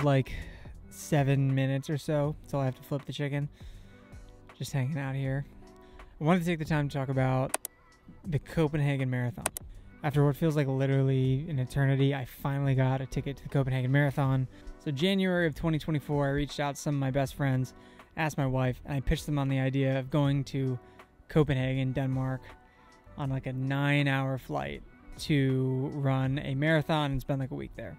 like 7 minutes or so until I have to flip the chicken. Just hanging out here. I wanted to take the time to talk about the Copenhagen Marathon. After what feels like literally an eternity, I finally got a ticket to the Copenhagen Marathon. So January of 2024, I reached out to some of my best friends, asked my wife, and I pitched them on the idea of going to Copenhagen, Denmark, on like a 9-hour flight to run a marathon and spend like a week there.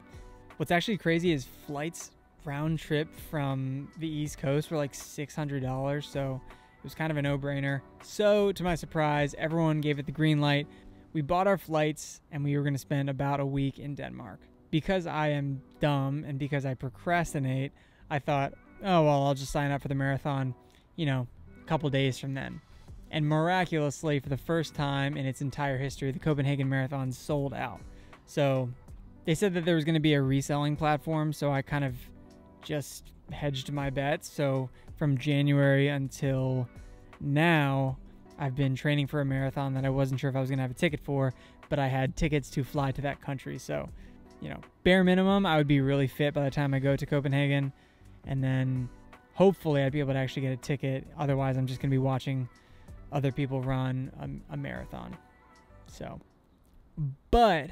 What's actually crazy is flights round trip from the East Coast were like $600, so it was kind of a no-brainer. So to my surprise, everyone gave it the green light. We bought our flights and we were going to spend about a week in Denmark. Because I am dumb and because I procrastinate, I thought, oh, well, I'll just sign up for the marathon, you know, a couple days from then. And miraculously, for the first time in its entire history, the Copenhagen Marathon sold out. So they said that there was going to be a reselling platform, so I kind of just hedged my bets. So from January until now, I've been training for a marathon that I wasn't sure if I was going to have a ticket for, but I had tickets to fly to that country. So, you know, bare minimum, I would be really fit by the time I go to Copenhagen. And then hopefully I'd be able to actually get a ticket. Otherwise, I'm just going to be watching other people run a marathon. So, but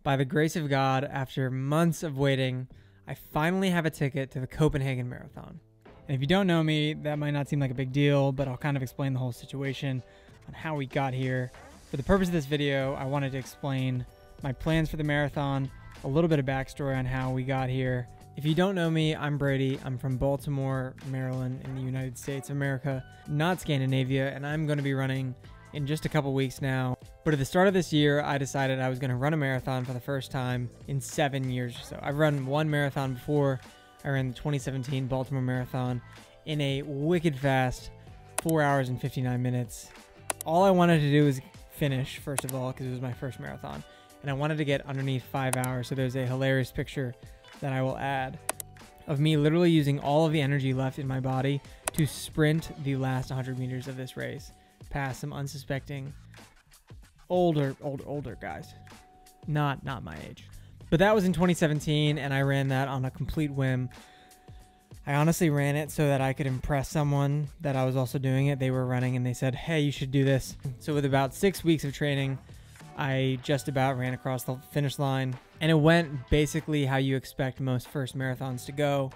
by the grace of God, after months of waiting, I finally have a ticket to the Copenhagen Marathon. And if you don't know me, that might not seem like a big deal, but I'll kind of explain the whole situation on how we got here. For the purpose of this video, I wanted to explain my plans for the marathon, a little bit of backstory on how we got here. If you don't know me, I'm Brady. I'm from Baltimore, Maryland, in the United States of America, not Scandinavia, and I'm going to be running in just a couple weeks now. But at the start of this year, I decided I was going to run a marathon for the first time in 7 years or so. I've run one marathon before. I ran the 2017 Baltimore Marathon in a wicked fast 4 hours and 59 minutes. All I wanted to do was finish, first of all, because it was my first marathon. And I wanted to get underneath 5 hours. So there's a hilarious picture that I will add of me literally using all of the energy left in my body to sprint the last 100 meters of this race past some unsuspecting older guys. Not my age. But that was in 2017, and I ran that on a complete whim. I honestly ran it so that I could impress someone that I was also doing it. They were running, and they said, hey, you should do this. So with about 6 weeks of training, I just about ran across the finish line. And it went basically how you expect most first marathons to go.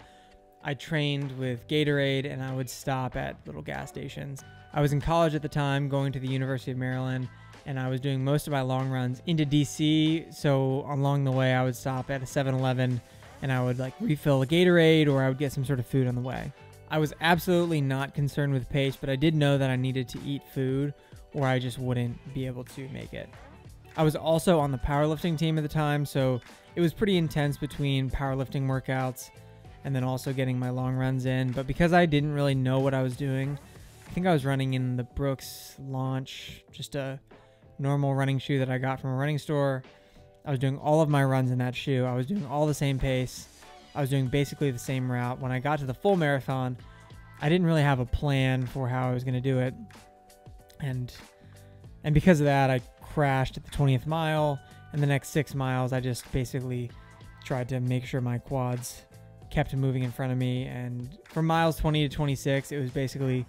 I trained with Gatorade, and I would stop at little gas stations. I was in college at the time, going to the University of Maryland, and I was doing most of my long runs into DC. So along the way, I would stop at a 7-Eleven and I would like refill a Gatorade, or I would get some sort of food on the way. I was absolutely not concerned with pace, but I did know that I needed to eat food or I just wouldn't be able to make it. I was also on the powerlifting team at the time, so it was pretty intense between powerlifting workouts and then also getting my long runs in. But because I didn't really know what I was doing, I think I was running in the Brooks Launch, just a normal running shoe that I got from a running store. I was doing all of my runs in that shoe. I was doing all the same pace. I was doing basically the same route. When I got to the full marathon, I didn't really have a plan for how I was going to do it. And because of that, I crashed at the 20th mile, and the next 6 miles, I just basically tried to make sure my quads kept moving in front of me. And from miles 20 to 26, it was basically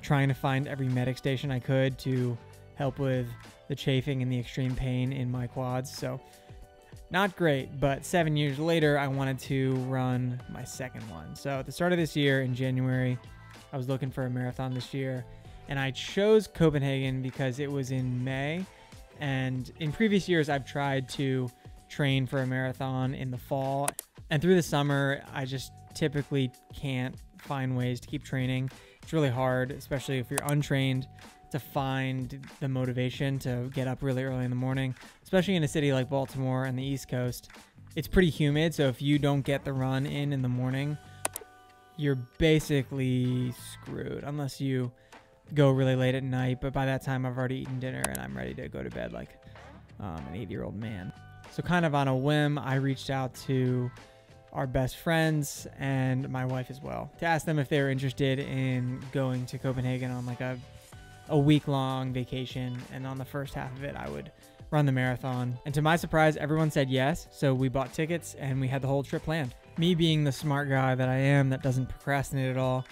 trying to find every medic station I could to help with the chafing and the extreme pain in my quads. So not great, but 7 years later, I wanted to run my second one. So at the start of this year in January, I was looking for a marathon this year, and I chose Copenhagen because it was in May. And in previous years, I've tried to train for a marathon in the fall, and through the summer, I just typically can't find ways to keep training. It's really hard, especially if you're untrained, to find the motivation to get up really early in the morning, especially in a city like Baltimore and the East Coast. It's pretty humid, so if you don't get the run in the morning, you're basically screwed unless you go really late at night. But by that time, I've already eaten dinner and I'm ready to go to bed like an 80-year-old man. So kind of on a whim, I reached out to our best friends and my wife as well to ask them if they were interested in going to Copenhagen on like a week-long vacation, and on the first half of it I would run the marathon. And to my surprise, everyone said yes, so we bought tickets and we had the whole trip planned. Me being the smart guy that I am that doesn't procrastinate at all,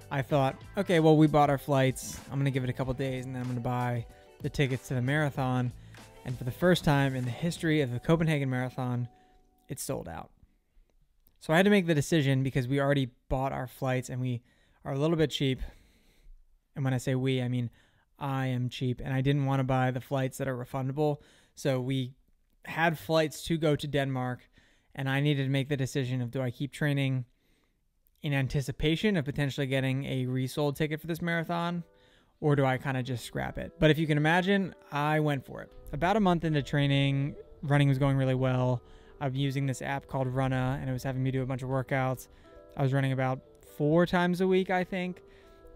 I thought, okay, well, we bought our flights. I'm going to give it a couple days and then I'm going to buy the tickets to the marathon. And for the first time in the history of the Copenhagen Marathon, it's sold out. So I had to make the decision because we already bought our flights and we are a little bit cheap. And when I say we, I mean I am cheap, and I didn't want to buy the flights that are refundable. So we had flights to go to Denmark, and I needed to make the decision of, do I keep training in anticipation of potentially getting a resold ticket for this marathon, or do I kind of just scrap it? But if you can imagine, I went for it. About a month into training, running was going really well. I'm using this app called Runna, and it was having me do a bunch of workouts. I was running about 4 times a week, I think.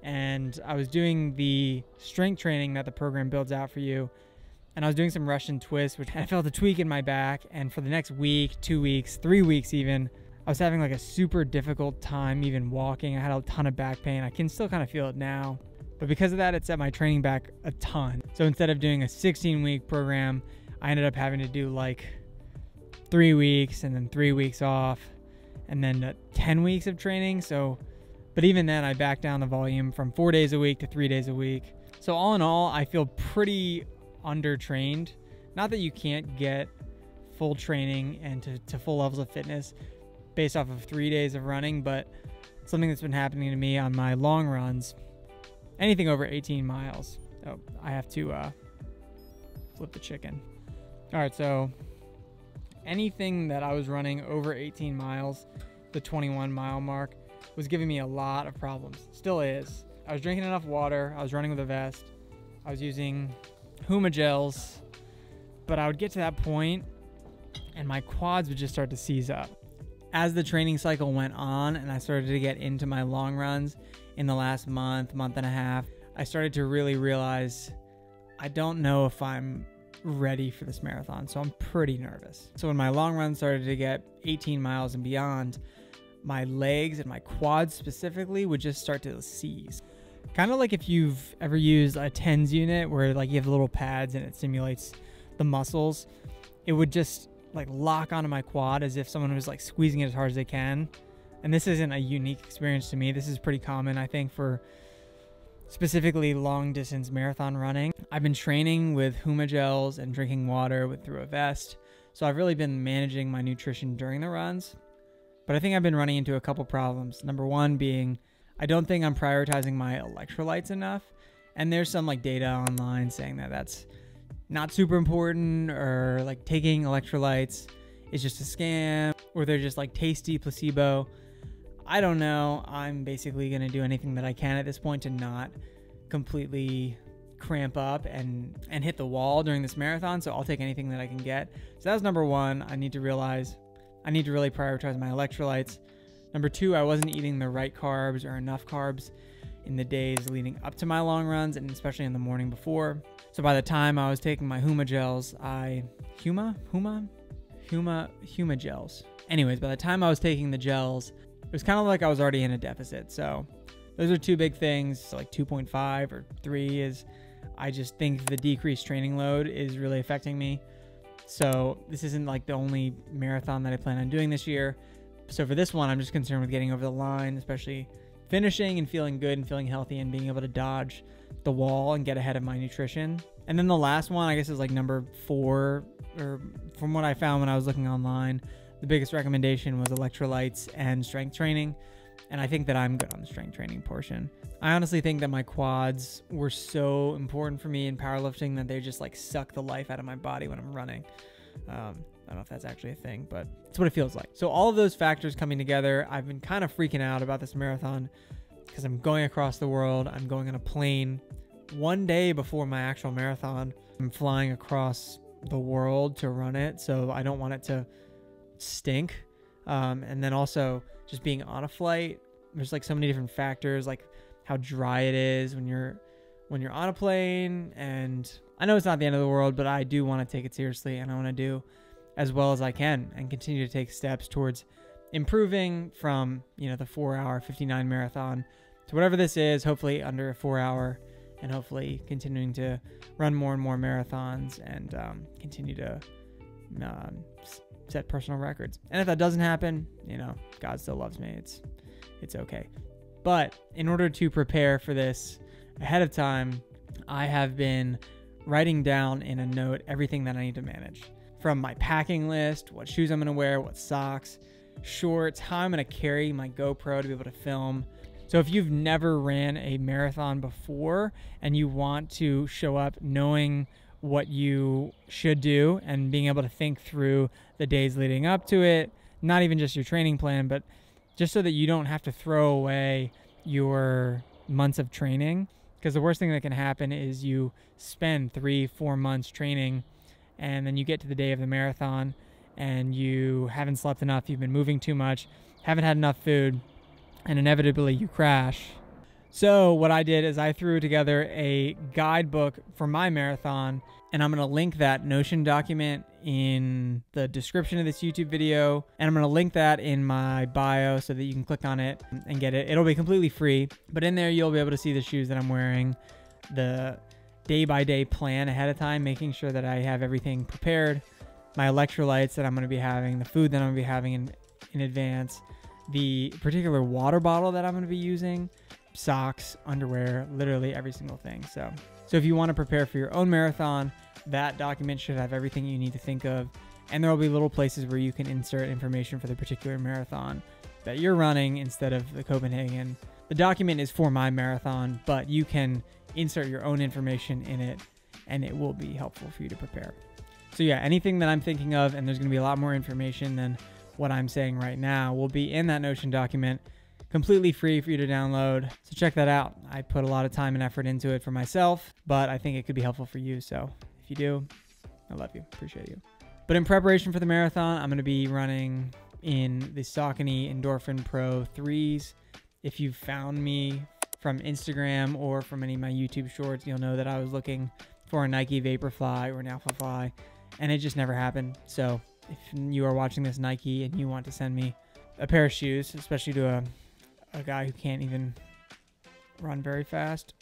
And I was doing the strength training that the program builds out for you. And I was doing some Russian twists, which I felt a tweak in my back. And for the next week, 2 weeks, 3 weeks even, I was having like a super difficult time even walking. I had a ton of back pain. I can still kind of feel it now. But because of that, it set my training back a ton. So instead of doing a 16-week program, I ended up having to do like 3 weeks and then 3 weeks off and then 10 weeks of training. But even then, I backed down the volume from 4 days a week to 3 days a week. So all in all, I feel pretty undertrained. Not that you can't get full training and to full levels of fitness based off of 3 days of running, but something that's been happening to me on my long runs, anything over 18 miles. Oh, I have to flip the chicken. All right, so anything that I was running over 18 miles, the 21-mile mark, was giving me a lot of problems. Still is. I was drinking enough water. I was running with a vest. I was using Huma gels. But I would get to that point and my quads would just start to seize up. As the training cycle went on and I started to get into my long runs in the last month and a half, I started to really realize I don't know if I'm ready for this marathon. So I'm pretty nervous. So when my long run started to get 18 miles and beyond, my legs and my quads specifically would just start to seize. Kind of like if you've ever used a TENS unit where like you have the little pads and it simulates the muscles, it would just like lock onto my quad as if someone was like squeezing it as hard as they can. And this isn't a unique experience to me. This is pretty common, I think, for specifically long distance marathon running. I've been training with Huma gels and drinking water through a vest. So I've really been managing my nutrition during the runs. But I think I've been running into a couple problems. Number one being, I don't think I'm prioritizing my electrolytes enough. And there's some like data online saying that that's not super important, or like taking electrolytes is just a scam, or they're just like tasty placebo. I don't know. I'm basically going to do anything that I can at this point to not completely cramp up and hit the wall during this marathon. So I'll take anything that I can get. So that was number one. I need to realize I need to really prioritize my electrolytes. Number two, I wasn't eating the right carbs or enough carbs in the days leading up to my long runs, and especially in the morning before. So by the time I was taking my Huma gels, Huma gels. Anyways, by the time I was taking the gels, it was kind of like I was already in a deficit. So those are two big things. So like 2.5 or 3 is, I just think the decreased training load is really affecting me. So this isn't like the only marathon that I plan on doing this year. So for this one, I'm just concerned with getting over the line, especially finishing and feeling good and feeling healthy and being able to dodge the wall and get ahead of my nutrition. And then the last one, I guess, is like number 4, or from what I found when I was looking online, the biggest recommendation was electrolytes and strength training. And I think that I'm good on the strength training portion. I honestly think that my quads were so important for me in powerlifting that they just like suck the life out of my body when I'm running. I don't know if that's actually a thing, but it's what it feels like. So all of those factors coming together, I've been kind of freaking out about this marathon because I'm going across the world. I'm going on a plane one day before my actual marathon. I'm flying across the world to run it, so I don't want it to stink. And then also just being on a flight, there's like so many different factors, like how dry it is when you're on a plane. And I know it's not the end of the world, but I do want to take it seriously, and I want to do as well as I can and continue to take steps towards improving from, you know, the 4-hour 59 marathon to whatever this is, hopefully under a 4 hour, and hopefully continuing to run more and more marathons and continue to set personal records. And if that doesn't happen, you know, God still loves me. It's okay. But in order to prepare for this ahead of time, I have been writing down in a note everything that I need to manage. From my packing list, what shoes I'm gonna wear, what socks, shorts, how I'm gonna carry my GoPro to be able to film. So if you've never ran a marathon before and you want to show up knowing what you should do and being able to think through the days leading up to it, not even just your training plan, but just so that you don't have to throw away your months of training. Because the worst thing that can happen is you spend 3-4 months training and then you get to the day of the marathon and you haven't slept enough, you've been moving too much, haven't had enough food, and inevitably you crash. So what I did is I threw together a guidebook for my marathon, and I'm going to link that Notion document in the description of this YouTube video, and I'm going to link that in my bio so that you can click on it and get it. It'll be completely free, but in there you'll be able to see the shoes that I'm wearing, the day-by-day plan ahead of time, making sure that I have everything prepared, my electrolytes that I'm going to be having, the food that I'm going to be having in advance, the particular water bottle that I'm going to be using, socks, underwear, literally every single thing. So if you want to prepare for your own marathon, that document should have everything you need to think of. And there will be little places where you can insert information for the particular marathon that you're running instead of the Copenhagen. The document is for my marathon, but you can insert your own information in it and it will be helpful for you to prepare. So yeah, anything that I'm thinking of, and there's going to be a lot more information than what I'm saying right now, will be in that Notion document, completely free for you to download. So check that out. I put a lot of time and effort into it for myself, but I think it could be helpful for you. So if you do, I love you, appreciate you. But in preparation for the marathon, I'm going to be running in the Saucony Endorphin Pro 3s. If you've found me from Instagram or from any of my YouTube shorts, you'll know that I was looking for a Nike Vaporfly or an Alphafly, and it just never happened. So if you are watching this, Nike, and you want to send me a pair of shoes, especially to a guy who can't even run very fast,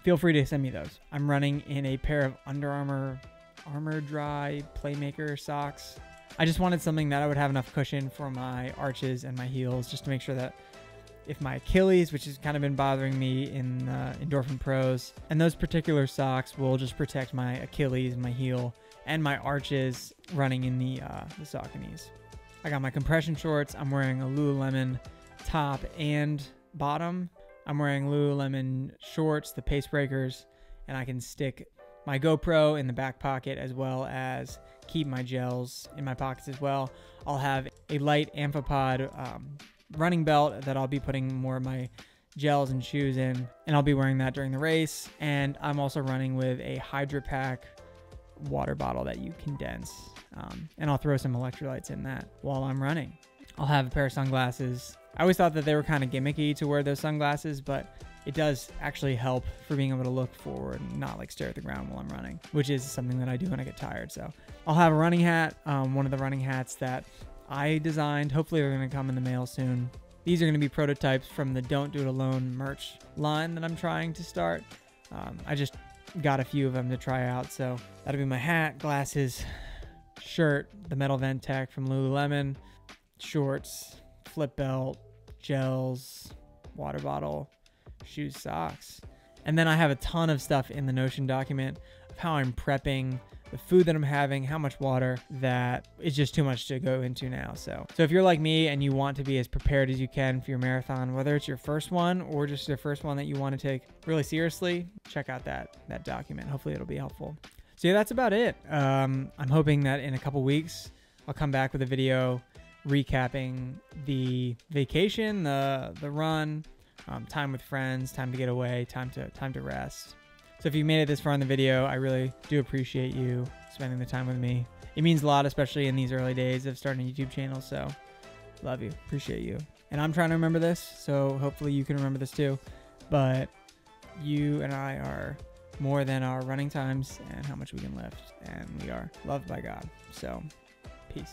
feel free to send me those. I'm running in a pair of Under Armour Armor Dry Playmaker socks. I just wanted something that I would have enough cushion for my arches and my heels, just to make sure that if my Achilles, which has kind of been bothering me in Endorphin Pros, and those particular socks will just protect my Achilles and my heel and my arches running in the Sauconys. I got my compression shorts. I'm wearing a Lululemon top and bottom. I'm wearing Lululemon shorts, the Pace Breakers, and I can stick my GoPro in the back pocket as well as keep my gels in my pockets as well. I'll have a light Amphipod running belt that I'll be putting more of my gels and shoes in, and I'll be wearing that during the race. And I'm also running with a Hydra Pack water bottle that you condense, and I'll throw some electrolytes in that while I'm running. I'll have a pair of sunglasses. I always thought that they were kind of gimmicky to wear those sunglasses, but it does actually help for being able to look forward and not like stare at the ground while I'm running, which is something that I do when I get tired. So I'll have a running hat, one of the running hats that I designed. Hopefully they're going to come in the mail soon. These are going to be prototypes from the Don't Do It Alone merch line that I'm trying to start. I just got a few of them to try out. So that'll be my hat, glasses, shirt, the Metal Vent Tech from Lululemon, shorts, flip belt, gels, water bottle, shoes, socks. And then I have a ton of stuff in the Notion document of how I'm prepping, the food that I'm having, how much water, that is just too much to go into now. So if you're like me and you want to be as prepared as you can for your marathon, whether it's your first one or just the first one that you want to take really seriously, check out that document. Hopefully it'll be helpful. So yeah, that's about it. I'm hoping that in a couple weeks, I'll come back with a video recapping the vacation, the run, time with friends, time to get away, time to rest. So if you made it this far in the video, I really do appreciate you spending the time with me. It means a lot, especially in these early days of starting a YouTube channel. So love you, appreciate you. And I'm trying to remember this, so hopefully you can remember this too. But you and I are more than our running times and how much we can lift. And we are loved by God. So peace.